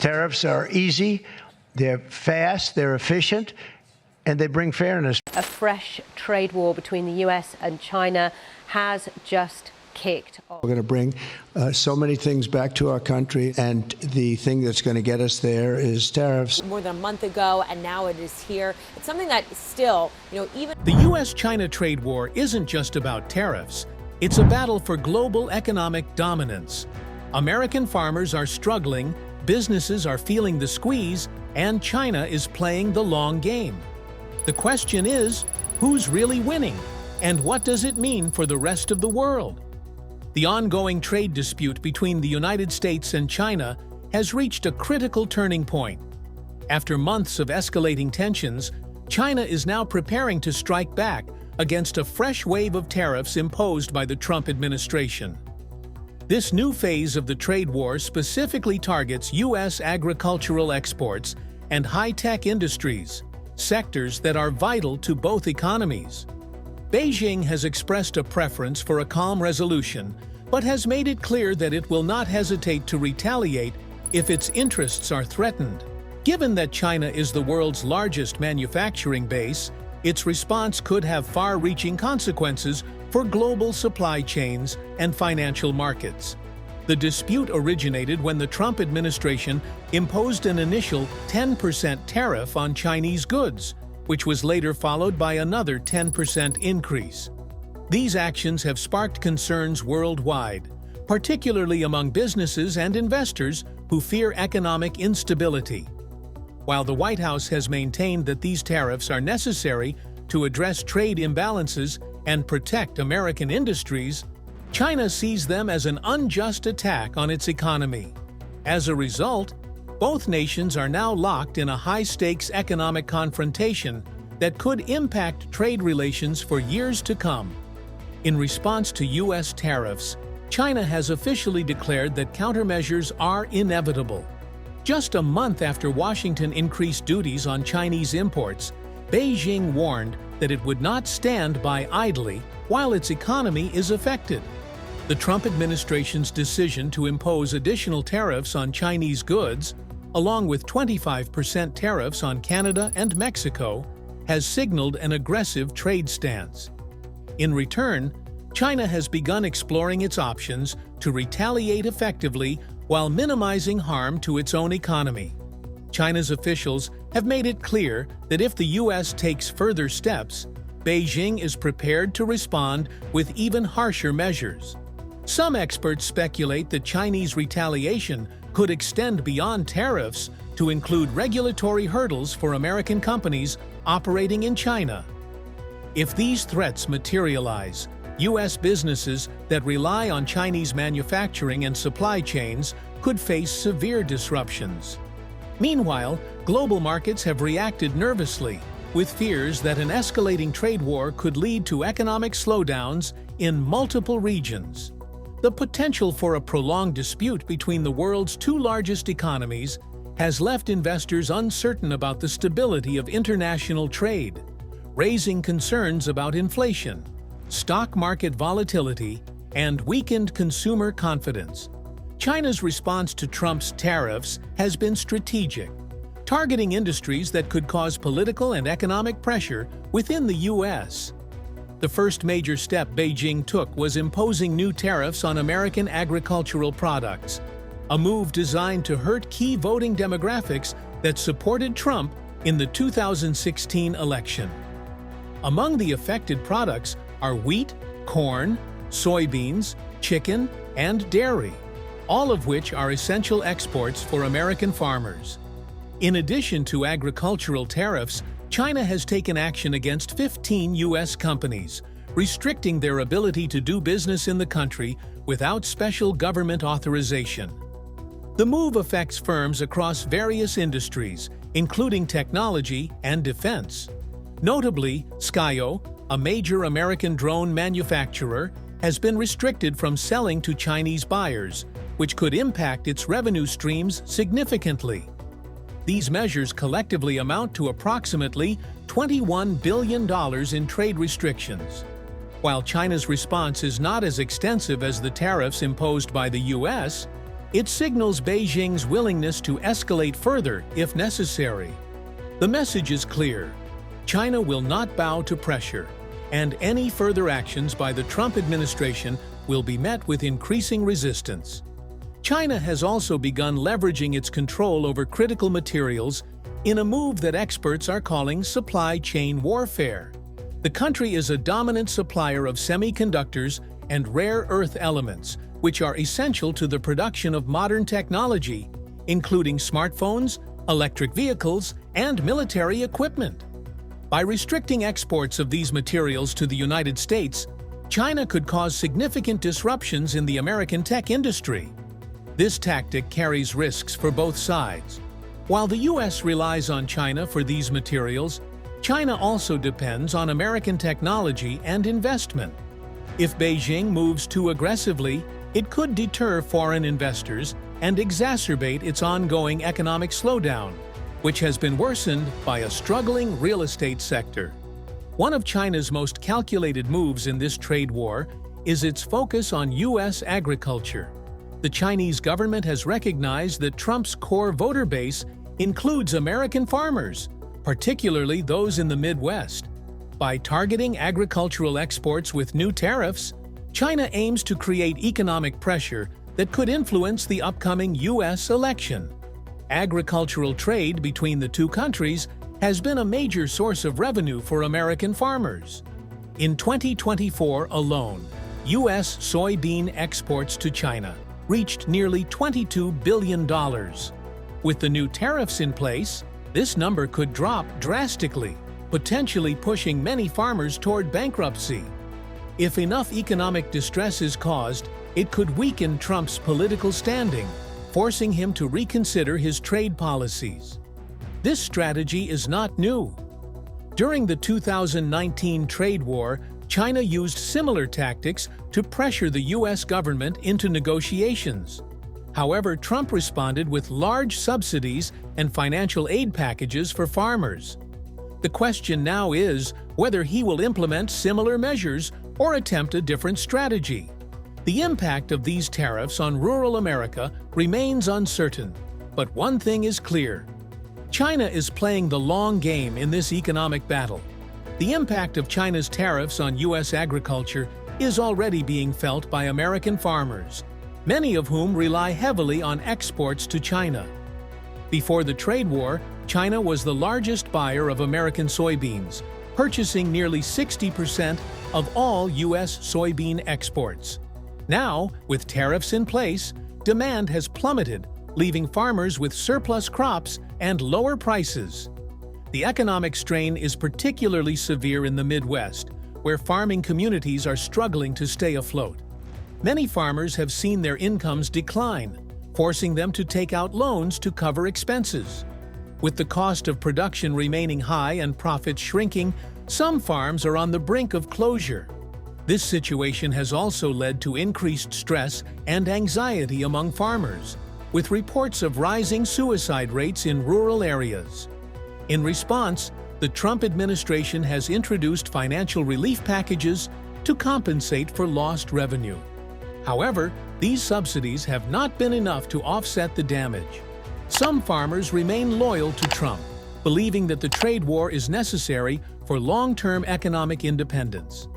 Tariffs are easy, they're fast, they're efficient, and they bring fairness. A fresh trade war between the U.S. and China has just kicked off. We're going to bring so many things back to our country, and the thing that's going to get us there is tariffs. More than a month ago, and now it is here. It's something that still, even... The U.S. China trade war isn't just about tariffs. It's a battle for global economic dominance. American farmers are struggling, businesses are feeling the squeeze, and China is playing the long game. The question is, who's really winning? And what does it mean for the rest of the world? The ongoing trade dispute between the United States and China has reached a critical turning point. After months of escalating tensions, China is now preparing to strike back against a fresh wave of tariffs imposed by the Trump administration. This new phase of the trade war specifically targets U.S. agricultural exports and high-tech industries, sectors that are vital to both economies. Beijing has expressed a preference for a calm resolution, but has made it clear that it will not hesitate to retaliate if its interests are threatened. Given that China is the world's largest manufacturing base, its response could have far-reaching consequences for global supply chains and financial markets. The dispute originated when the Trump administration imposed an initial 10% tariff on Chinese goods, which was later followed by another 10% increase. These actions have sparked concerns worldwide, particularly among businesses and investors who fear economic instability. While the White House has maintained that these tariffs are necessary to address trade imbalances and protect American industries, China sees them as an unjust attack on its economy. As a result, both nations are now locked in a high-stakes economic confrontation that could impact trade relations for years to come. In response to U.S. tariffs, China has officially declared that countermeasures are inevitable. Just a month after Washington increased duties on Chinese imports, Beijing warned that it would not stand by idly while its economy is affected. The Trump administration's decision to impose additional tariffs on Chinese goods, along with 25% tariffs on Canada and Mexico, has signaled an aggressive trade stance. In return, China has begun exploring its options to retaliate effectively while minimizing harm to its own economy. China's officials have made it clear that if the U.S. takes further steps, Beijing is prepared to respond with even harsher measures. Some experts speculate that Chinese retaliation could extend beyond tariffs to include regulatory hurdles for American companies operating in China. If these threats materialize, U.S. businesses that rely on Chinese manufacturing and supply chains could face severe disruptions. Meanwhile, global markets have reacted nervously, with fears that an escalating trade war could lead to economic slowdowns in multiple regions. The potential for a prolonged dispute between the world's two largest economies has left investors uncertain about the stability of international trade, raising concerns about inflation, stock market volatility, and weakened consumer confidence. China's response to Trump's tariffs has been strategic, targeting industries that could cause political and economic pressure within the U.S. The first major step Beijing took was imposing new tariffs on American agricultural products, a move designed to hurt key voting demographics that supported Trump in the 2016 election. Among the affected products are wheat, corn, soybeans, chicken, and dairy, all of which are essential exports for American farmers. In addition to agricultural tariffs, China has taken action against 15 U.S. companies, restricting their ability to do business in the country without special government authorization. The move affects firms across various industries, including technology and defense. Notably, Skyo, a major American drone manufacturer, has been restricted from selling to Chinese buyers, which could impact its revenue streams significantly. These measures collectively amount to approximately $21 billion in trade restrictions. While China's response is not as extensive as the tariffs imposed by the U.S., It signals Beijing's willingness to escalate further if necessary. The message is clear. China will not bow to pressure, and any further actions by the Trump administration will be met with increasing resistance. China has also begun leveraging its control over critical materials in a move that experts are calling supply chain warfare. The country is a dominant supplier of semiconductors and rare earth elements, which are essential to the production of modern technology, including smartphones, electric vehicles, and military equipment. By restricting exports of these materials to the United States, China could cause significant disruptions in the American tech industry. This tactic carries risks for both sides. While the U.S. relies on China for these materials, China also depends on American technology and investment. If Beijing moves too aggressively, it could deter foreign investors and exacerbate its ongoing economic slowdown, which has been worsened by a struggling real estate sector. One of China's most calculated moves in this trade war is its focus on U.S. agriculture. The Chinese government has recognized that Trump's core voter base includes American farmers, particularly those in the Midwest. By targeting agricultural exports with new tariffs, China aims to create economic pressure that could influence the upcoming U.S. election. Agricultural trade between the two countries has been a major source of revenue for American farmers. In 2024 alone, U.S. soybean exports to China reached nearly $22 billion. With the new tariffs in place, this number could drop drastically, potentially pushing many farmers toward bankruptcy. If enough economic distress is caused, it could weaken Trump's political standing, forcing him to reconsider his trade policies. This strategy is not new. During the 2019 trade war, China used similar tactics to pressure the U.S. government into negotiations. However, Trump responded with large subsidies and financial aid packages for farmers. The question now is whether he will implement similar measures or attempt a different strategy. The impact of these tariffs on rural America remains uncertain, but one thing is clear. China is playing the long game in this economic battle. The impact of China's tariffs on U.S. agriculture is already being felt by American farmers, many of whom rely heavily on exports to China. Before the trade war, China was the largest buyer of American soybeans, purchasing nearly 60% of all U.S. soybean exports. Now, with tariffs in place, demand has plummeted, leaving farmers with surplus crops and lower prices. The economic strain is particularly severe in the Midwest, where farming communities are struggling to stay afloat. Many farmers have seen their incomes decline, forcing them to take out loans to cover expenses. With the cost of production remaining high and profits shrinking, some farms are on the brink of closure. This situation has also led to increased stress and anxiety among farmers, with reports of rising suicide rates in rural areas. In response, the Trump administration has introduced financial relief packages to compensate for lost revenue. However, these subsidies have not been enough to offset the damage. Some farmers remain loyal to Trump, believing that the trade war is necessary for long-term economic independence.